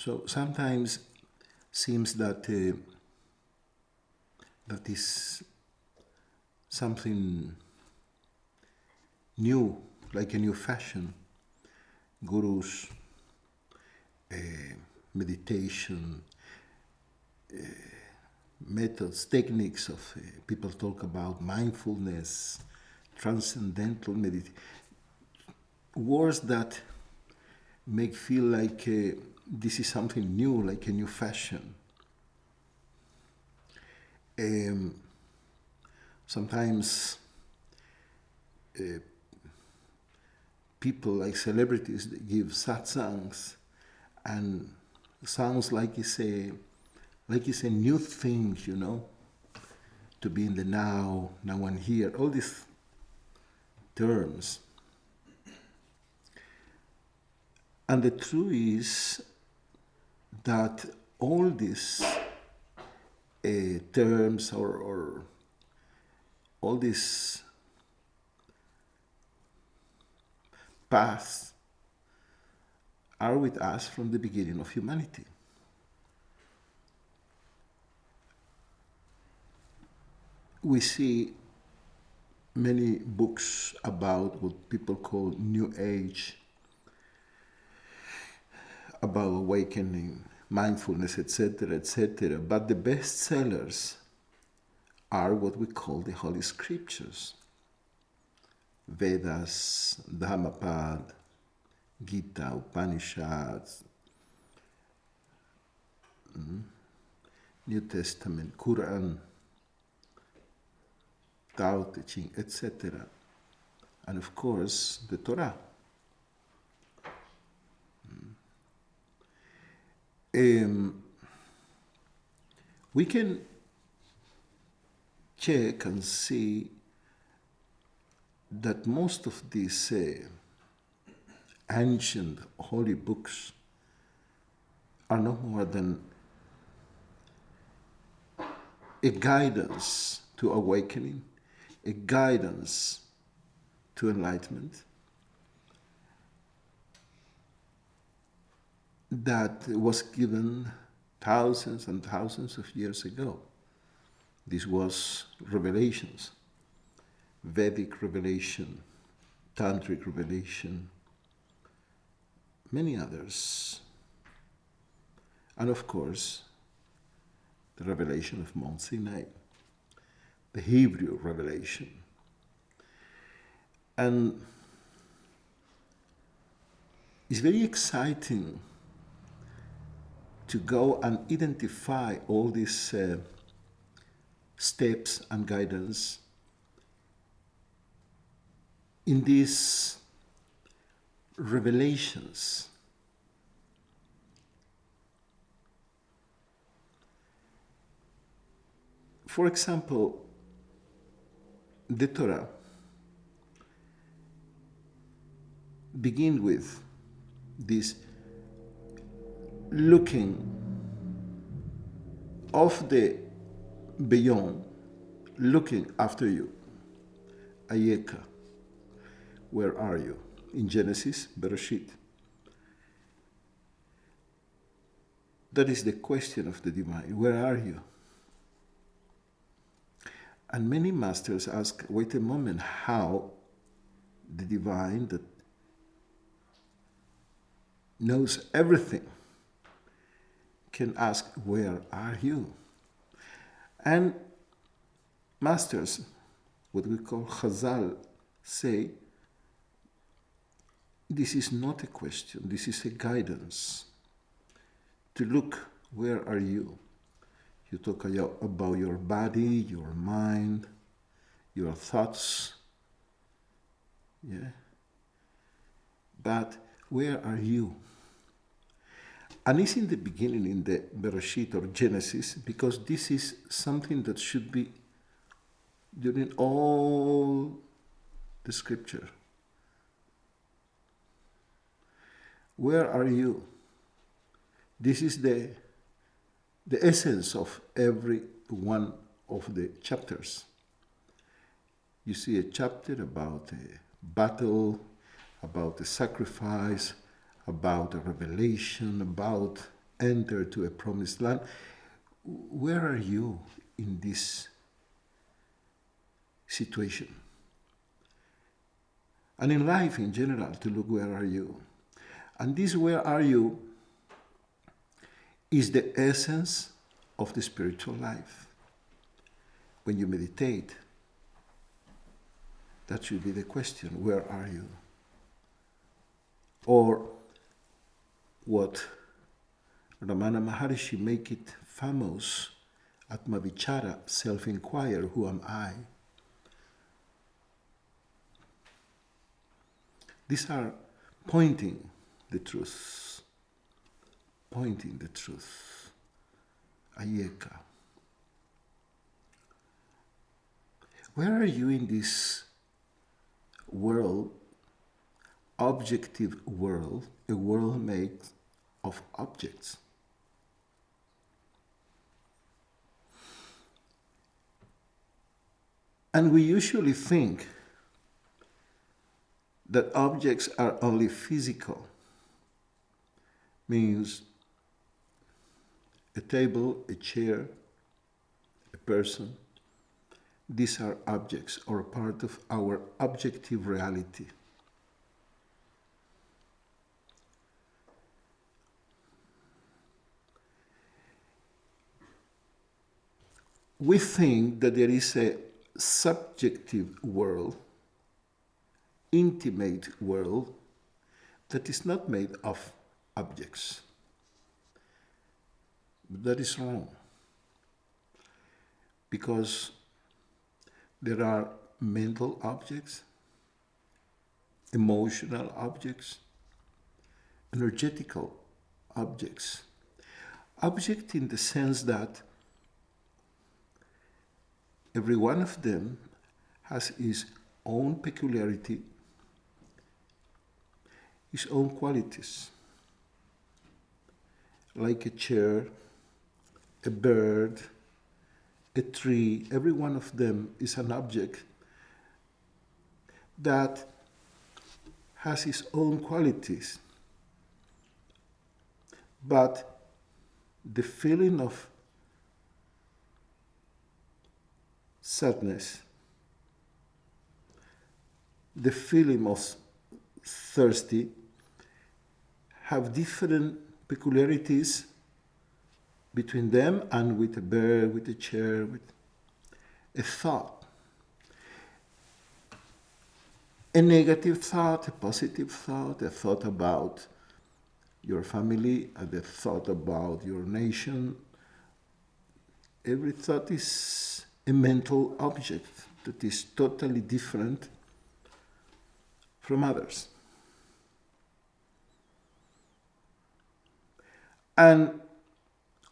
So sometimes seems that that is something new, like a new fashion. Gurus, meditation, methods, techniques of people talk about mindfulness, transcendental meditation. Words that make feel like this is something new, like a new fashion. Sometimes people like celebrities they give sat-saṅgs, and sounds like it's a new thing, you know, to be in the now and here. All these terms. And the truth is that all these terms or all these paths are with us from the beginning of humanity. We see many books about what people call New Age, about awakening, mindfulness, etc., etc. But the best sellers are what we call the Holy Scriptures. Vedas, Dhammapada, Gita, Upanishads, New Testament, Quran, Tao Te Ching, etc. And of course, the Torah. We can check and see that most of these ancient holy books are no more than a guidance to awakening, a guidance to enlightenment that was given thousands and thousands of years ago. This was revelations, Vedic revelation, Tantric revelation, many others. And of course, the revelation of Mount Sinai, the Hebrew revelation. And it's very exciting to go and identify all these steps and guidance in these revelations. For example, the Torah begins with this looking of the beyond, looking after you. Ayeka, where are you? In Genesis, Bereshit. That is the question of the divine. Where are you? And many masters ask, wait a moment, how the divine that knows everything can ask, where are you? And masters, what we call Chazal, say, this is not a question, this is a guidance. To look, where are you? You talk about your body, your mind, your thoughts. Yeah? But where are you? And it's in the beginning, in the Bereshit or Genesis, because this is something that should be during all the scripture. Where are you? This is the essence of every one of the chapters. You see a chapter about a battle, about a sacrifice, about a revelation, about enter to a promised land. Where are you in this situation? And in life in general, to look where are you. And this where are you is the essence of the spiritual life. When you meditate, that should be the question, where are you? Or what Ramana Maharshi make it famous, Atmavichara, self-inquire, who am I? These are pointing the truth. Pointing the truth. Ayeka. Where are you in this world, objective world, a world made of objects? And we usually think that objects are only physical, means a table, a chair, a person. These are objects or part of our objective reality. We think that there is a subjective world, intimate world, that is not made of objects. But that is wrong. Because there are mental objects, emotional objects, energetical objects. Object in the sense that every one of them has his own peculiarity, his own qualities. Like a chair, a bird, a tree, every one of them is an object that has its own qualities. But the feeling of sadness, the feeling of thirsty, have different peculiarities between them and with a bird, with a chair, with a thought. A negative thought, a positive thought, a thought about your family, and a thought about your nation. Every thought is a mental object that is totally different from others. And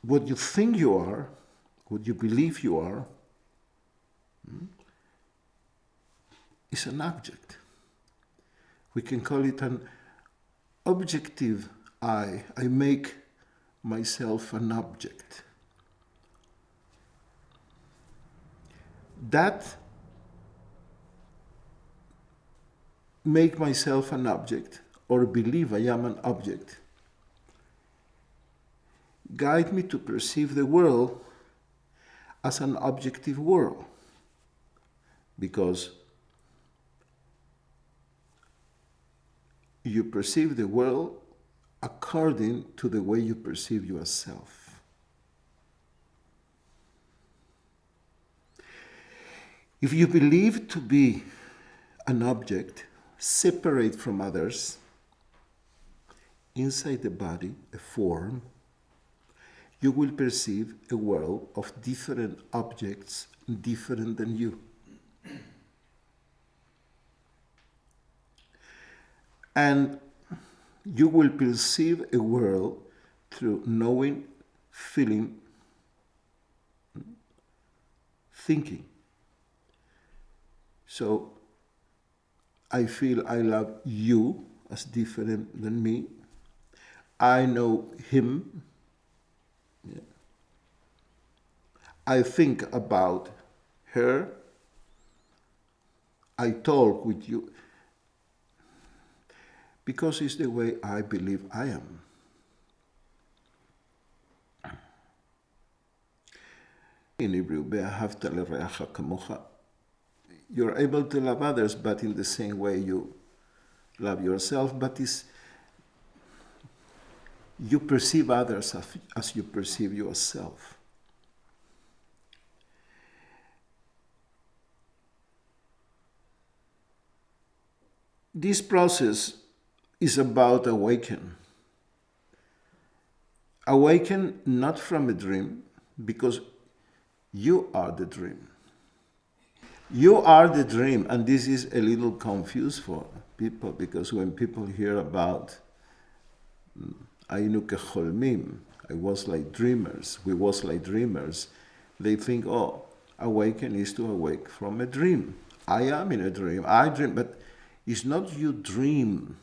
what you think you are, what you believe you are, is an object. We can call it an objective I. I make myself an object. That make myself an object, or believe I am an object, guide me to perceive the world as an objective world, because you perceive the world according to the way you perceive yourself. If you believe to be an object separate from others, inside the body, a form, you will perceive a world of different objects different than you. And you will perceive a world through knowing, feeling, thinking. So, I feel I love you as different than me. I know him. Yeah. I think about her. I talk with you. Because it's the way I believe I am. In Hebrew, you're able to love others, but in the same way you love yourself, but you perceive others as you perceive yourself. This process is about awaken. Awaken not from a dream, because you are the dream. You are the dream, and this is a little confused for people, because when people hear about Aynu kecholmim, I was like dreamers, we was like dreamers, they think, oh, awaken is to awake from a dream. I am in a dream, I dream, but it's not you dream.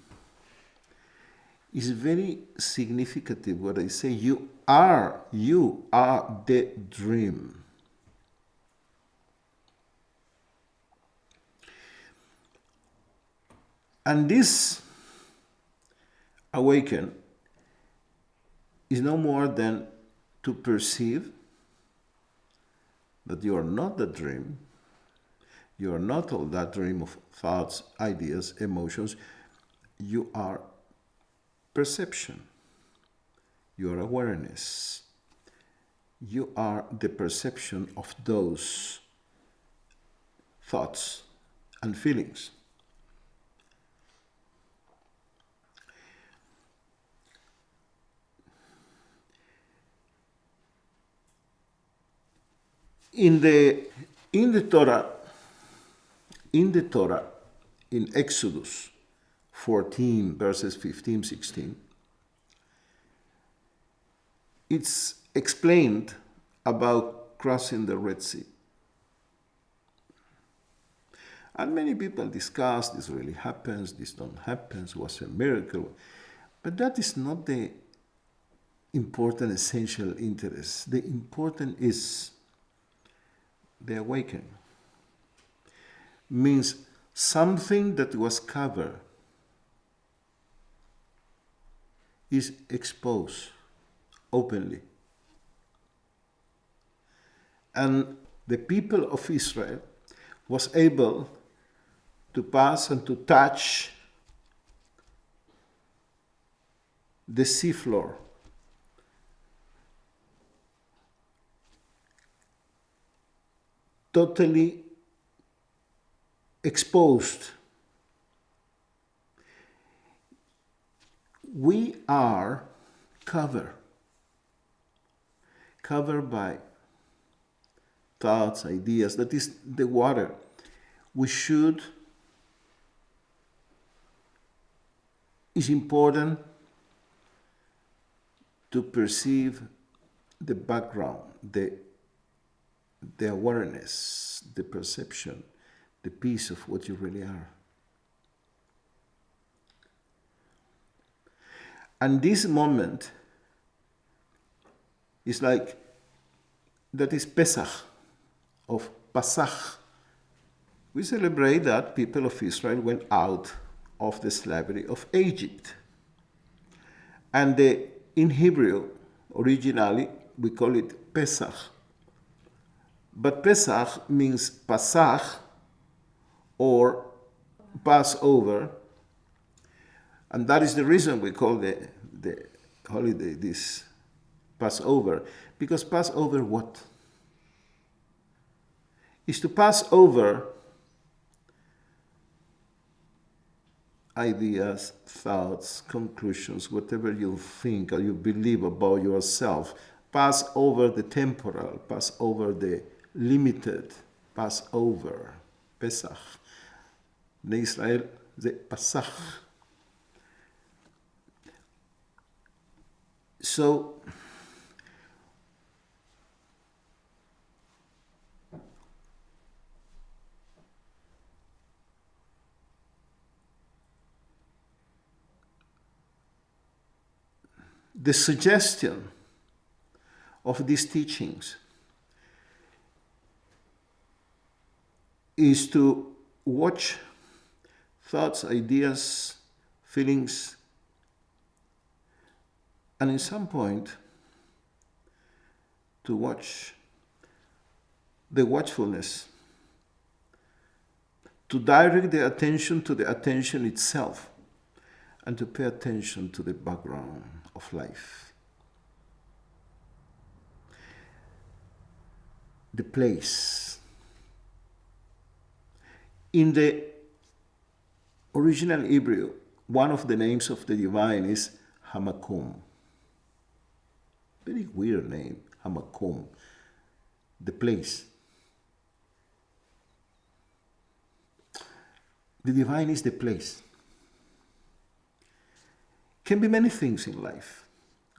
It's very significant what I say. You are the dream. And this awaken is no more than to perceive that you are not the dream. You are not all that dream of thoughts, ideas, emotions. You are perception. You are awareness. You are the perception of those thoughts and feelings. In the Torah, in Exodus 14, verses 15, 16, it's explained about crossing the Red Sea. And many people discuss, this really happens, this don't happen, it was a miracle. But that is not the important, essential interest. The important is the awakening. Means something that was covered is exposed openly. And the people of Israel was able to pass and to touch the seafloor. Totally exposed. We are covered by thoughts, ideas, that is the water. It's important to perceive the background, the awareness, the perception, the piece of what you really are. And this moment is like, that is Pesach, of Pasach. We celebrate that people of Israel went out of the slavery of Egypt. And in Hebrew, originally, we call it Pesach. But Pesach means Pasach, or Passover. And that is the reason we call the holiday this Passover. Because Passover what? Is to pass over ideas, thoughts, conclusions, whatever you think or you believe about yourself. Pass over the temporal, pass over the limited, pass over. Pesach. In Israel, the Pasach. So, the suggestion of these teachings is to watch thoughts, ideas, feelings, and in some point to watch the watchfulness, to direct the attention to the attention itself, and to pay attention to the background of life. The place. In the original Hebrew, one of the names of the divine is Hamakom. Very weird name, Hamakom. The place. The divine is the place. Can be many things in life.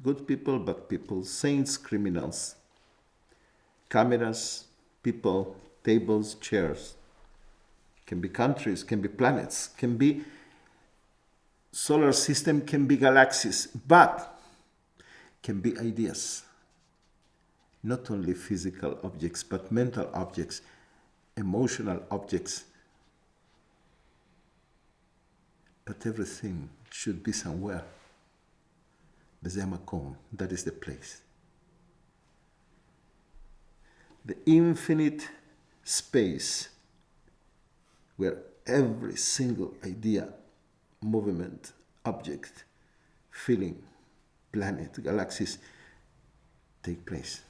Good people, bad people, saints, criminals, cameras, people, tables, chairs. Can be countries, can be planets, can be solar system, can be galaxies, but can be ideas. Not only physical objects, but mental objects, emotional objects. But everything should be somewhere. The Zemakom, that is the place. The infinite space where every single idea, movement, object, feeling, planet, galaxies take place.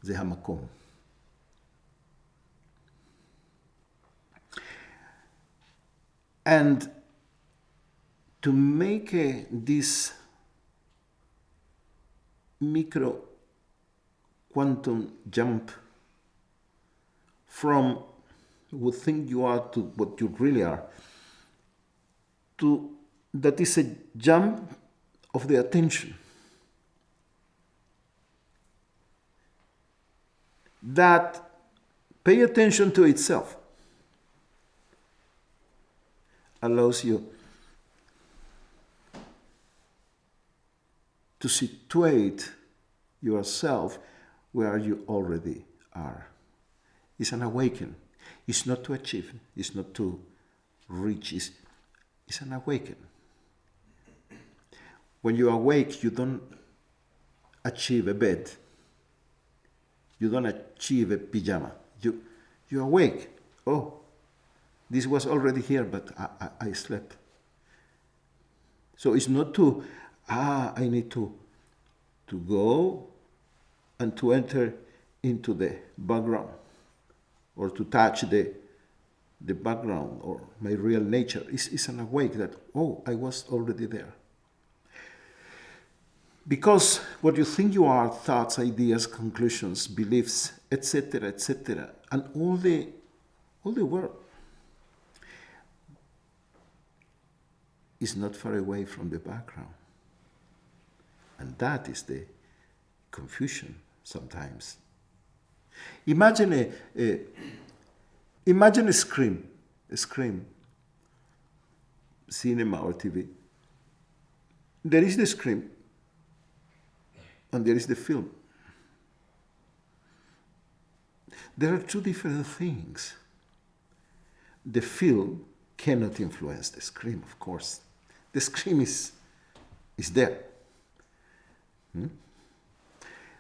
The Hamakom. And to make this micro quantum jump from what think you are to what you really are, to that is a jump of the attention that pay attention to itself, allows you to situate yourself where you already are. It's an awakening. It's not to achieve. It's not to reach. It's an awakening. When you awake, you don't achieve a bed. You don't achieve a pyjama. You awake. Oh, this was already here, but I slept. So it's not to, I need to go and to enter into the background or to touch the background or my real nature. It's an awake that, oh, I was already there. Because what you think you are, thoughts, ideas, conclusions, beliefs, etc., and all the world is not far away from the background. And that is the confusion sometimes. Imagine a screen, cinema or TV. There is the screen, and there is the film. There are two different things. The film cannot influence the screen, of course. The screen is there.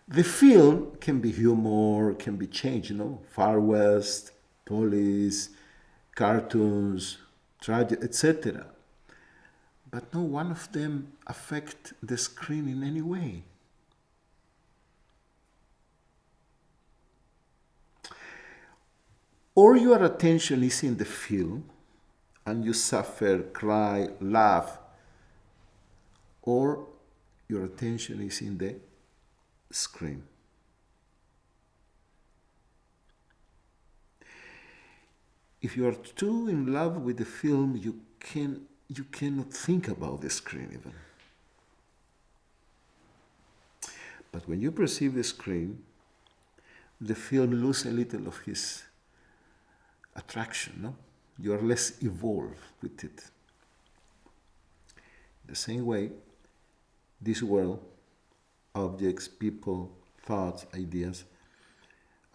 The film can be humor, can be change, Far West, police, cartoons, tragedy, etc. But no one of them affect the screen in any way. Or your attention is in the film, and you suffer, cry, laugh, or your attention is in the screen. If you are too in love with the film, you cannot think about the screen even. But when you perceive the screen, the film loses a little of his attraction, no? You are less evolved with it. The same way, this world, objects, people, thoughts, ideas,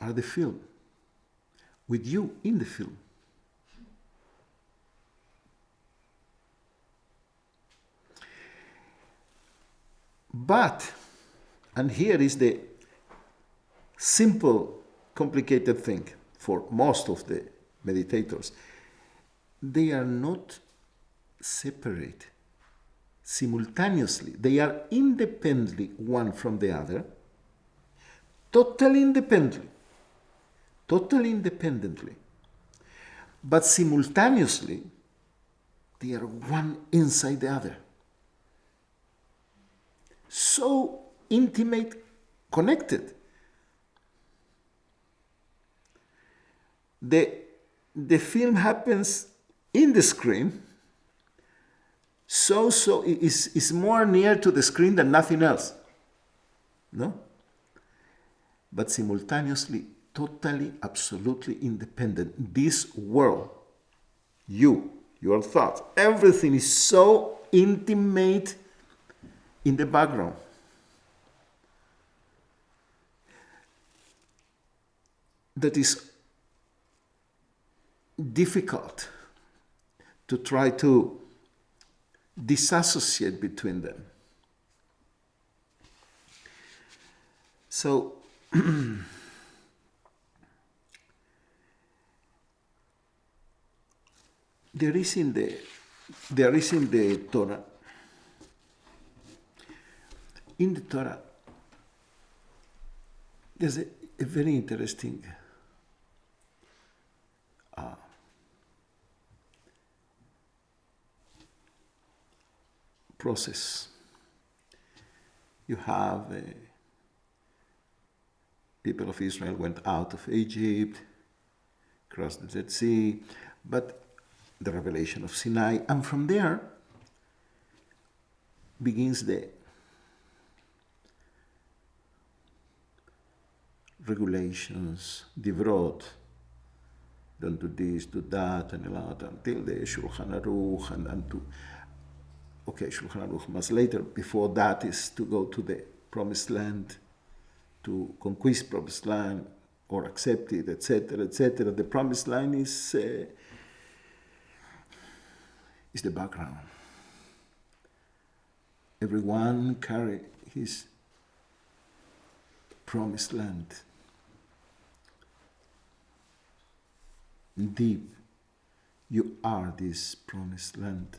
are the film, with you in the film. But, and here is the simple complicated thing for most of the meditators. They are not separate simultaneously. They are independently one from the other, totally independently, but simultaneously they are one inside the other. So intimate, connected. The film happens in the screen, so is more near to the screen than nothing else. No? But simultaneously, totally, absolutely independent. This world, your thoughts, everything is so intimate in the background. That is difficult to try to disassociate between them. So there is in the Torah. In the Torah, there's a very interesting process. You have people of Israel went out of Egypt, crossed the Red Sea, but the revelation of Sinai, and from there begins the regulations, divrot, don't do this, do that, and a lot, until the Shulchan Aruch, and to, okay, Shulchan Aruch much later. Before that is to go to the promised land, to conquest promised land, or accept it, etc., etc. The promised land is the background. Everyone carry his promised land. Deep, you are this promised land.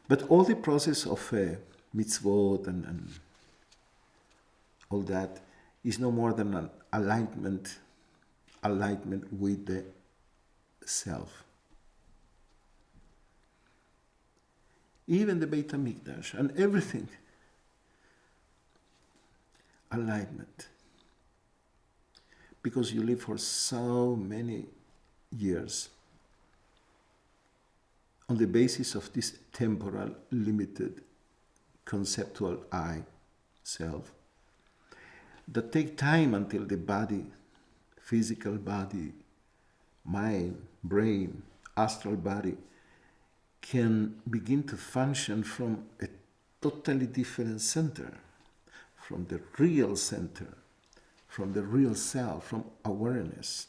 But all the process of mitzvot and all that is no more than an alignment with the self. Even the Beit HaMikdash and everything, alignment. Because you live for so many years on the basis of this temporal, limited, conceptual I, self, that take time until the body, physical body, mind, brain, astral body, can begin to function from a totally different center, from the real center, from the real self, from awareness.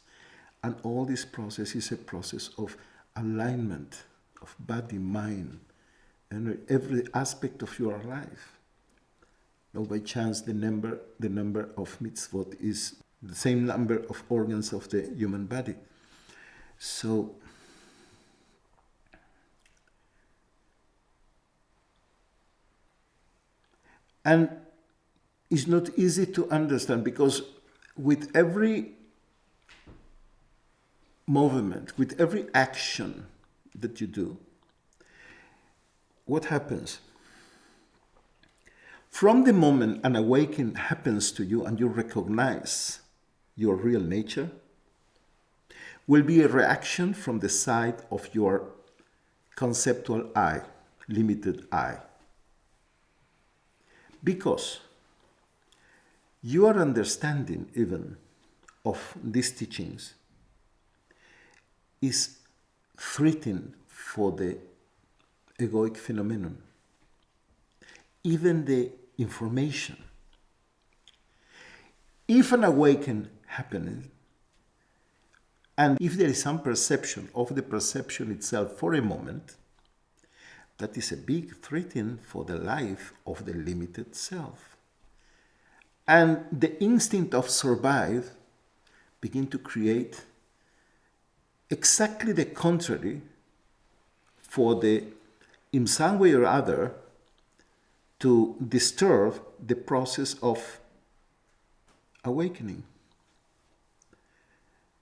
And all this process is a process of alignment of body, mind, and every aspect of your life. No, by chance, the number of mitzvot is the same number of organs of the human body. So, and it's not easy to understand, because with every movement, with every action that you do, what happens? From the moment an awakening happens to you and you recognize your real nature, will be a reaction from the side of your conceptual I, limited I. Because your understanding even of these teachings is threatened for the egoic phenomenon. Even the information. If an awakening happens, and if there is some perception of the perception itself for a moment, that is a big threat for the life of the limited self. And the instinct of survive begin to create exactly the contrary for the, in some way or other, to disturb the process of awakening.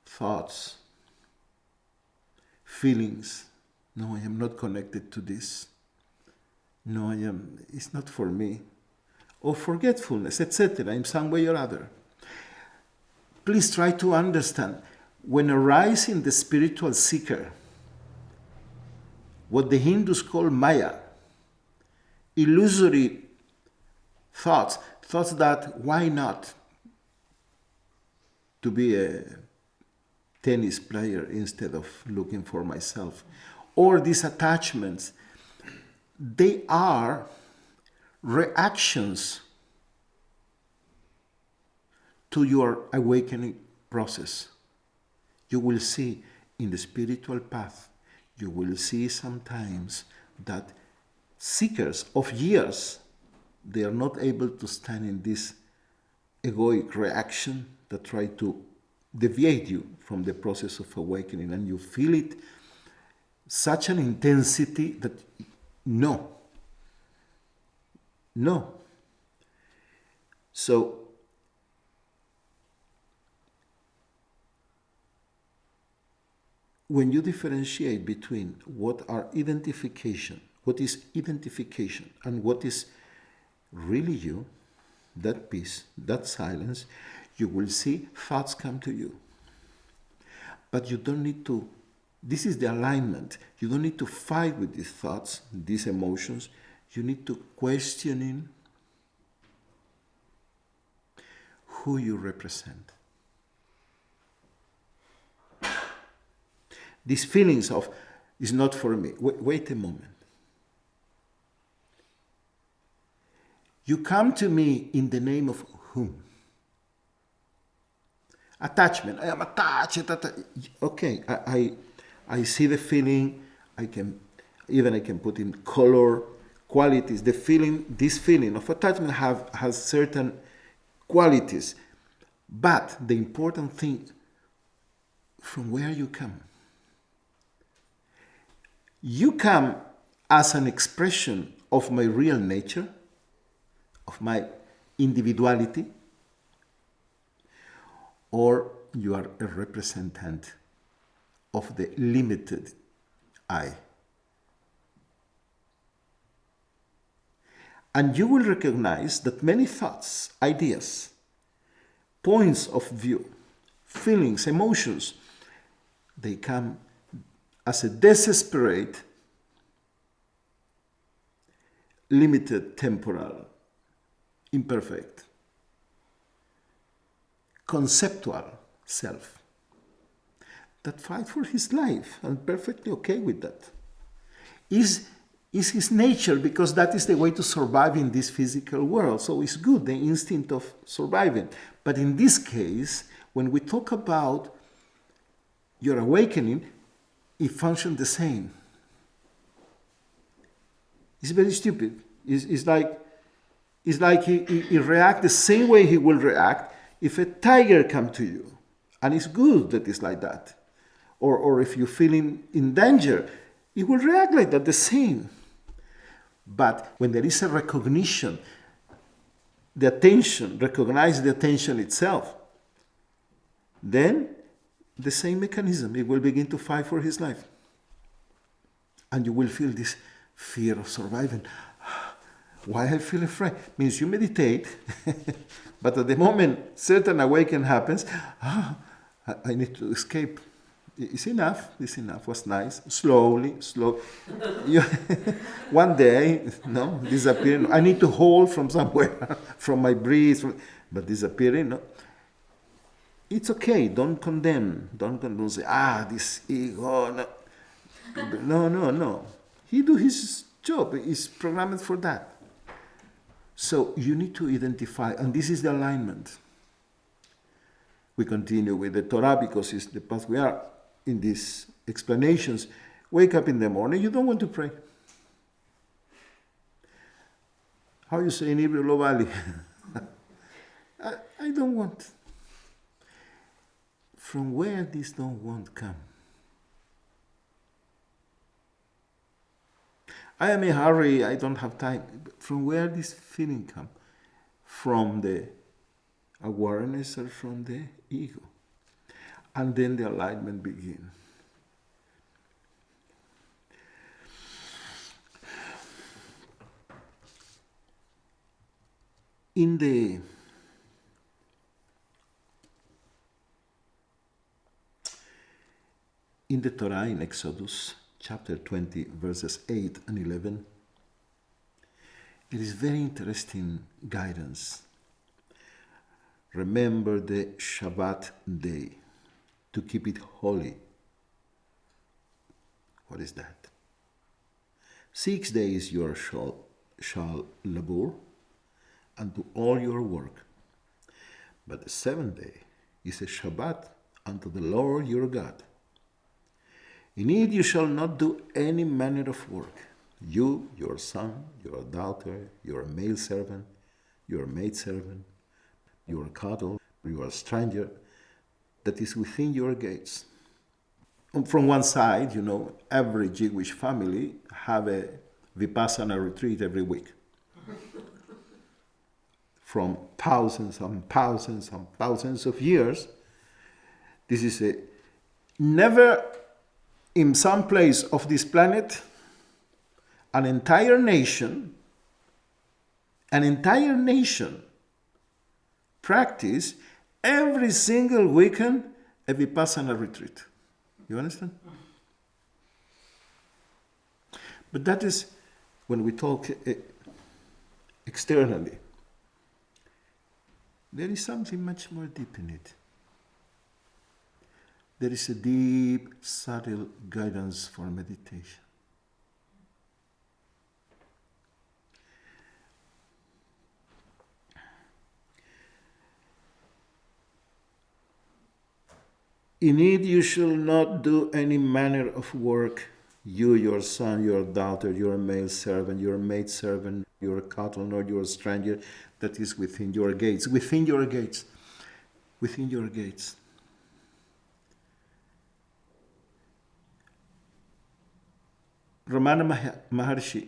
Thoughts, feelings, no, I am not connected to this. No, it's not for me. Or forgetfulness, etc., in some way or other. Please try to understand, when arising the spiritual seeker, what the Hindus call Maya, illusory thoughts that why not to be a tennis player instead of looking for myself, or these attachments, they are reactions to your awakening process. You will see in the spiritual path, you will see sometimes that seekers of years, they are not able to stand in this egoic reaction that try to deviate you from the process of awakening, and you feel it such an intensity that no. So when you differentiate between what is identification and what is really you, that peace, that silence, you will see thoughts come to you. But you don't need to, this is the alignment. You don't need to fight with these thoughts, these emotions. You need to question who you represent. These feelings of, is not for me. Wait a moment. You come to me in the name of whom? Attachment. I am attached. Okay, I see the feeling. I can put in color, qualities. The feeling, this feeling of attachment has certain qualities. But the important thing, from where you come. You come as an expression of my real nature, of my individuality, or you are a representative of the limited I. And you will recognize that many thoughts, ideas, points of view, feelings, emotions, they come as a desperate, limited, temporal, imperfect, conceptual self that fight for his life and perfectly okay with that. Is his nature, because that is the way to survive in this physical world. So it's good, the instinct of surviving. But in this case, when we talk about your awakening, it functions the same. It's very stupid. It's like he reacts the same way he will react if a tiger comes to you. And it's good that it's like that. Or if you feel in danger, it will react like that, the same. But when there is a recognition, recognize the attention itself, then the same mechanism, it will begin to fight for his life. And you will feel this fear of surviving. Why I feel afraid? Means you meditate, but at the moment certain awakening happens, I need to escape. It's enough, was nice. Slowly. One day, disappearing. I need to hold from somewhere, from my breath, but disappearing, no. It's okay, don't condemn. Don't say, this ego. No. He do his job, he's programmed for that. So you need to identify, and this is the alignment. We continue with the Torah because it's the path we are in these explanations. Wake up in the morning, you don't want to pray. How you say in Hebrew, Lo Valley? I don't want. from where this don't want come? I am in a hurry, I don't have time. From where this feeling come? From the awareness or from the ego? And then the alignment begins. In the Torah, in Exodus chapter 20, verses 8 and 11, it is very interesting guidance. Remember the Shabbat day, to keep it holy. What is that? 6 days you shall labor and do all your work. But the seventh day is a Shabbat unto the Lord your God. In it you shall not do any manner of work. You, your son, your daughter, your male servant, your maidservant, your cattle, your stranger that is within your gates. And from one side, every Jewish family have a Vipassana retreat every week. From thousands and thousands and thousands of years, this is a never in some place of this planet, an entire nation practice every single weekend a Vipassana retreat. You understand? But that is when we talk externally. There is something much more deep in it. There is a deep, subtle guidance for meditation. In it you shall not do any manner of work, you, your son, your daughter, your male servant, your maidservant, your cattle, nor your stranger that is within your gates. Within your gates. Within your gates. Ramana Maharshi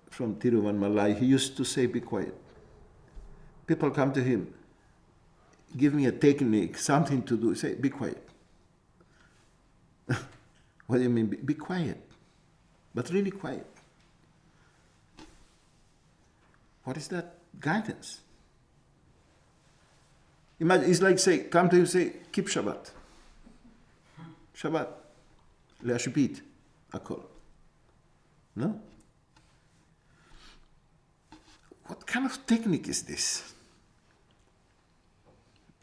from Tiruvannamalai, he used to say, be quiet. People come to him, give me a technique, something to do. Say, be quiet. What do you mean? Be quiet. But really quiet. What is that guidance? Imagine, it's like say, come to him and say, keep Shabbat. Shabbat. להשבית הכל. No? What kind of technique is this?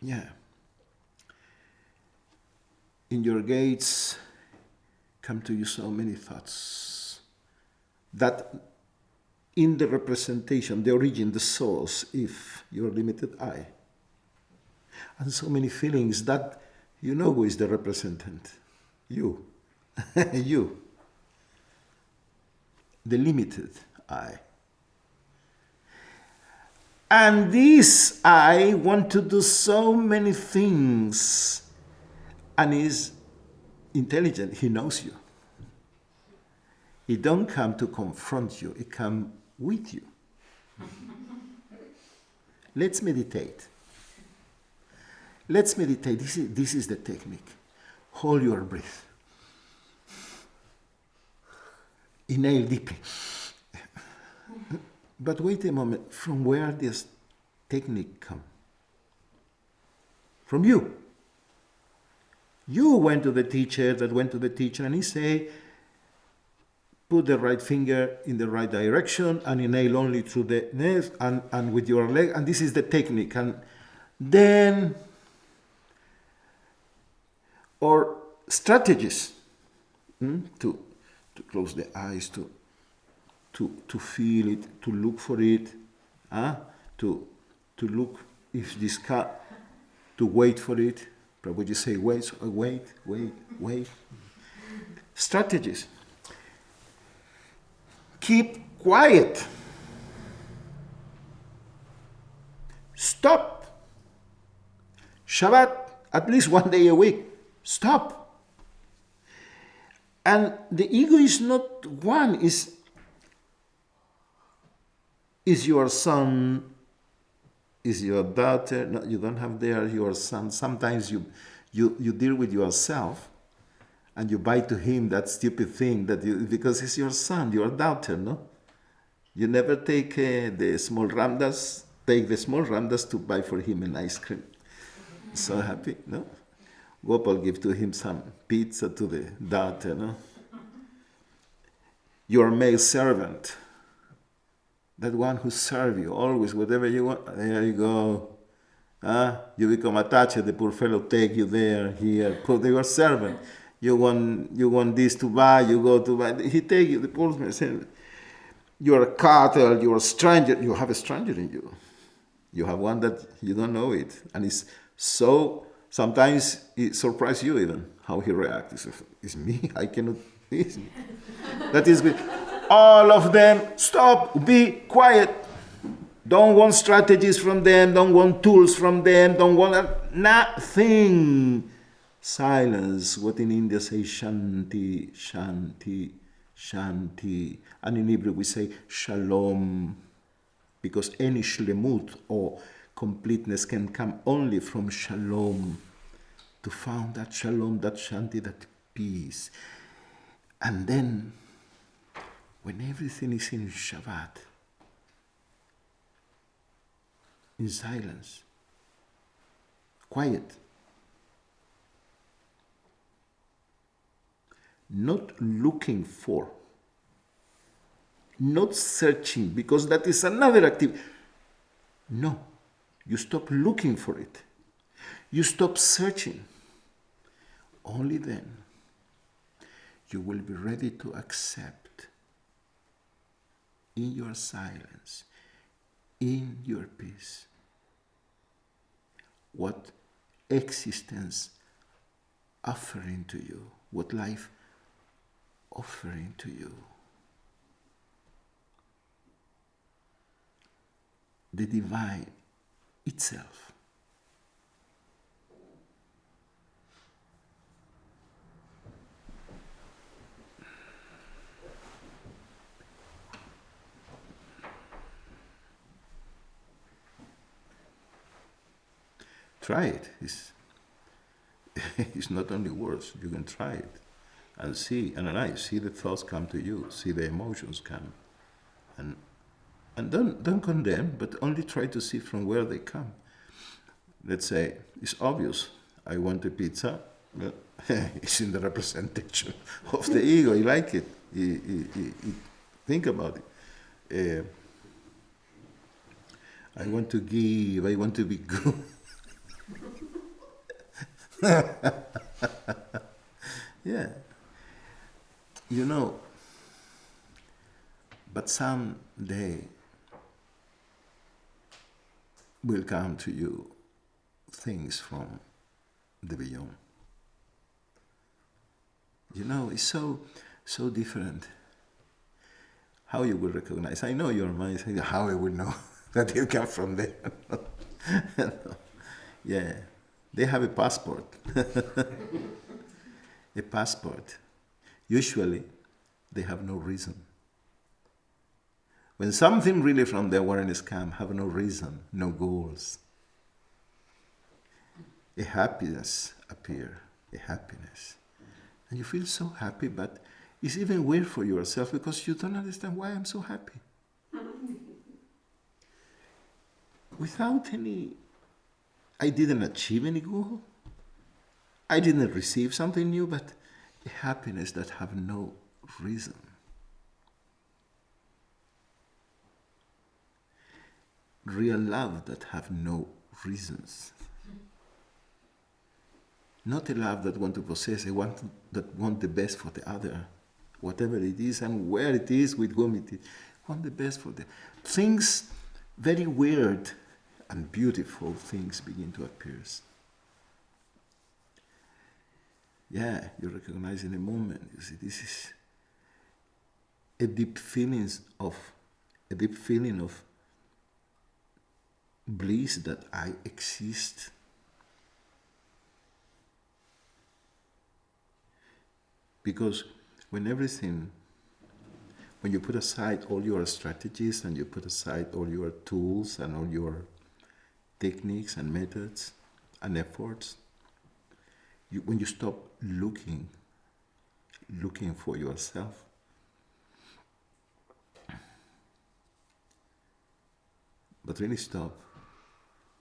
Yeah. In your gates come to you so many thoughts that in the representation, the origin, the source, if your limited eye, and so many feelings that you know who is the representant. You. You. The limited eye. And this I want to do so many things, and is intelligent. He knows you. He don't come to confront you. He come with you. Let's meditate. Let's meditate. This is the technique. Hold your breath. Inhale deeply. But wait a moment, from where this technique come? From you. You went to the teacher that went to the teacher and he say, put the right finger in the right direction and inhale only through the nose and with your leg, and this is the technique. And then, or strategies to close the eyes, to feel it, to look for it, to look if this cat, to wait for it. Prabhuji say, wait. Strategies. Keep quiet. Stop. Shabbat at least one day a week. Stop. And the ego is not one, is your son, is your daughter. No, you don't have there your son. Sometimes you deal with yourself and you buy to him that stupid thing because it's your son, your daughter, no? You never take the small ramdas, take the small ramdas to buy for him an ice cream. So happy, no? Gopal give to him some pizza to the daughter, no? Your male servant, that one who serves you always, whatever you want, there you go. You become attached, the poor fellow take you there, here, put your servant. You want this to buy, you go to buy. He take you, the poor servant. You're a cattle, you're a stranger. You have a stranger in you. You have one that you don't know it. And it's so, sometimes it surprises you even, how he reacts. It's me, I cannot, it's me. That is good. All of them, stop, be quiet. Don't want strategies from them, don't want tools from them, don't want nothing. Silence, what in India say shanti, shanti, shanti. And in Hebrew we say shalom, because any shlemut or completeness can come only from shalom. To found that shalom, that shanti, that peace. And then, when everything is in Shabbat, in silence, quiet, not looking for, not searching, because that is another activity. No, you stop looking for it. You stop searching. Only then you will be ready to accept in your silence, in your peace, what existence offering to you, what life offering to you. The divine itself. Try it. It's not only words. You can try it and see, analyze, see the thoughts come to you, see the emotions come. And don't condemn, but only try to see from where they come. Let's say, it's obvious, I want a pizza. Well, it's in the representation of the ego. You like it. You think about it. I want to give, I want to be good. Yeah. You know, but someday will come to you things from the beyond. You know, it's so different. How you will recognize? I know your mind saying, how I will know that you come from there. Yeah, they have a passport. A passport. Usually, they have no reason. When something really from the awareness comes, have no reason, no goals. A happiness appear, a happiness. And you feel so happy, but it's even weird for yourself because you don't understand why I'm so happy. Without any, I didn't achieve any goal. I didn't receive something new, but a happiness that have no reason. Real love that have no reasons. Not a love that want to possess, a one that want the best for the other, whatever it is and where it is, with whom it is. Want the best for the things. Very weird and beautiful things begin to appear. Yeah, you recognize in a moment. You see, this is a deep feeling of bliss that I exist. Because when you put aside all your strategies and you put aside all your tools and all your techniques and methods and efforts, when you stop looking for yourself, but really stop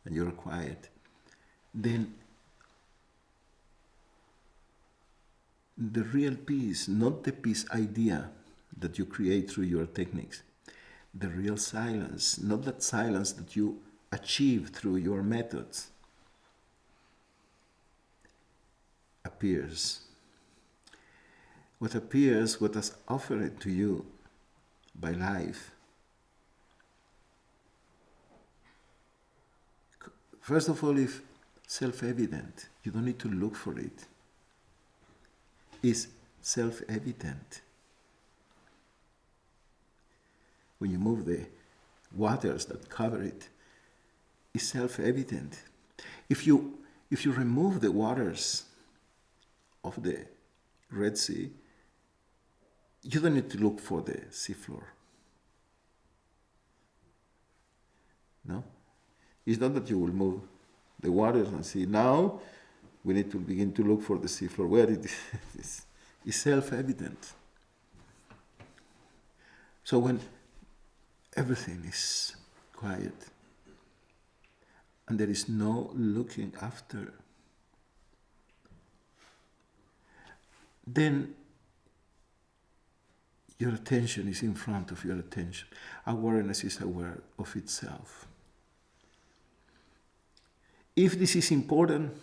and you're quiet, then the real peace, not the peace idea that you create through your techniques, the real silence, not that silence that you achieve through your methods, appears. What appears, what is offered to you by life, first of all, is self-evident. You don't need to look for it. It's self-evident. When you move the waters that cover it, it's self-evident. If you remove the waters of the Red Sea, you don't need to look for the seafloor. No? It's not that you will move the waters and see, now we need to begin to look for the seafloor. Where it is, it's self-evident. So when everything is quiet and there is no looking after, then your attention is in front of your attention. Awareness is aware of itself. If this is important,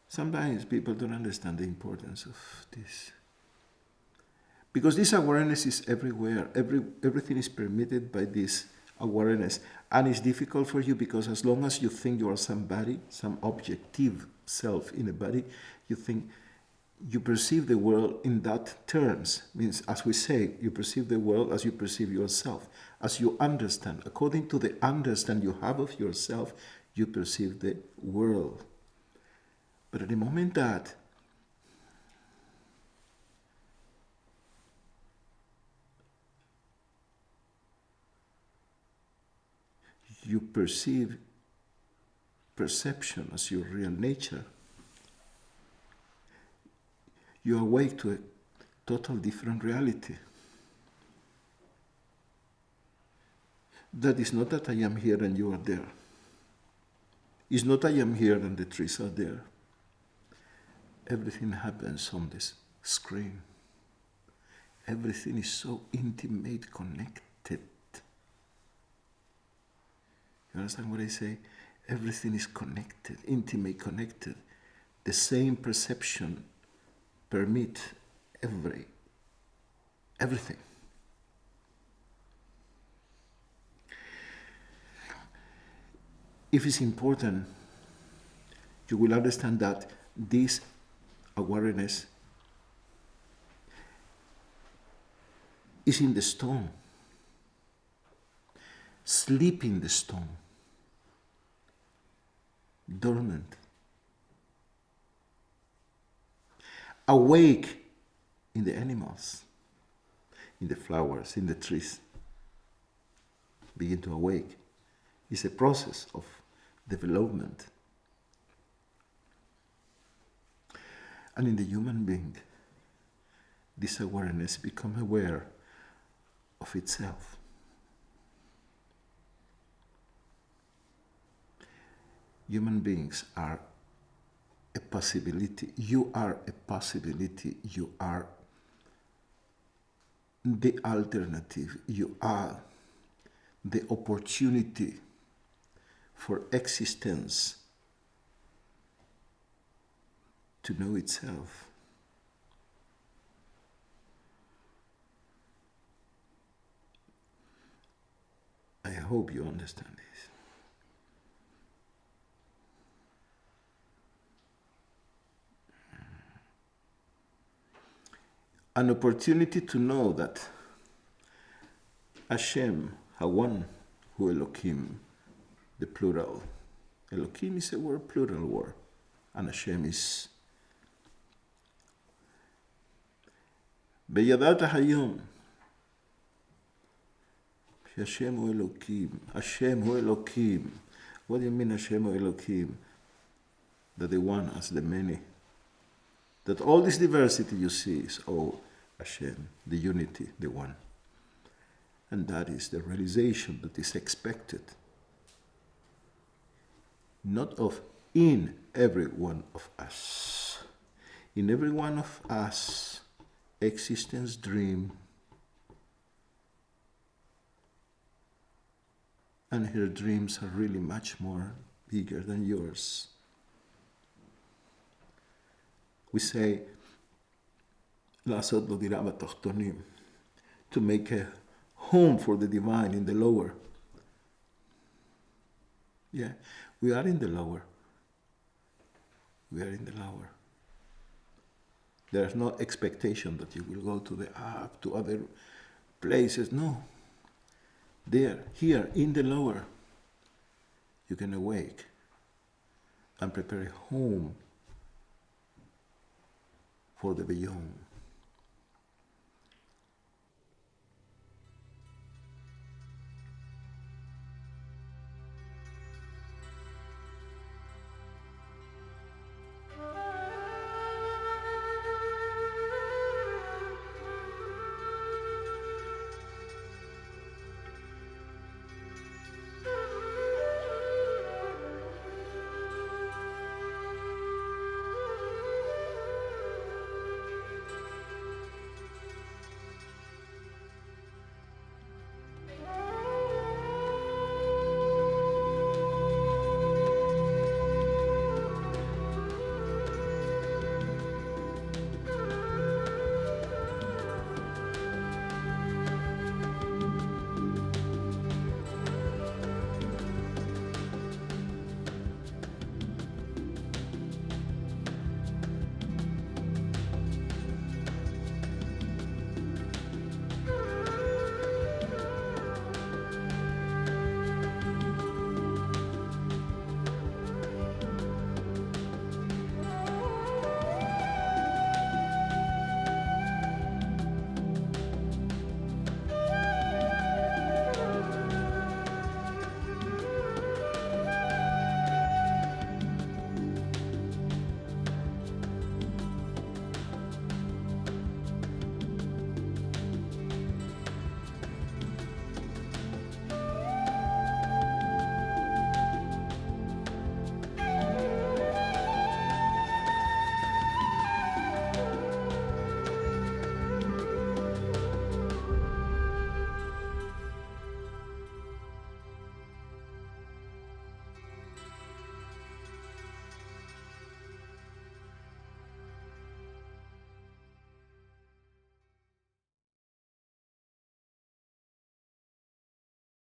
sometimes people don't understand the importance of this. Because this awareness is everywhere. Everything is permitted by this awareness. And it's difficult for you because as long as you think you are somebody, some objective self in a body, you perceive the world in that terms. Means, as we say, you perceive the world as you perceive yourself. As you understand, according to the understand you have of yourself, you perceive the world. But at the moment that you perceive perception as your real nature, you awake to a total different reality. That is not that I am here and you are there. It's not I am here and the trees are there. Everything happens on this screen. Everything is so intimate, connected. You understand what I say? Everything is connected, intimate, connected. The same perception permit everything. If it's important, you will understand that this awareness is in the stone, sleeping the stone, dormant, awake in the animals, in the flowers, in the trees. Begin to awake. It's a process of development. And in the human being, this awareness becomes aware of itself. Human beings are a possibility. You are a possibility. You are the alternative. You are the opportunity for existence to know itself. I hope you understand this. An opportunity to know that Hashem, Hawan, Hu Elohim, the plural. Elohim is a word, plural word, and Hashem is Beyadata Hayom. Hashem hu Elokim. Hashem hu Elokim. What do you mean Hashem hu Elokim? That the one as the many. That all this diversity you see is all Hashem, the unity, the one. And that is the realization that is expected. Not of in every one of us. In every one of us, existence dream. And her dreams are really much more bigger than yours. We say, לעשות בדירה בתחתונים, to make a home for the divine in the lower. Yeah, we are in the lower. We are in the lower. There is no expectation that you will go to the up, to other places. No. There, here, in the lower, you can awake and prepare a home for the beyond.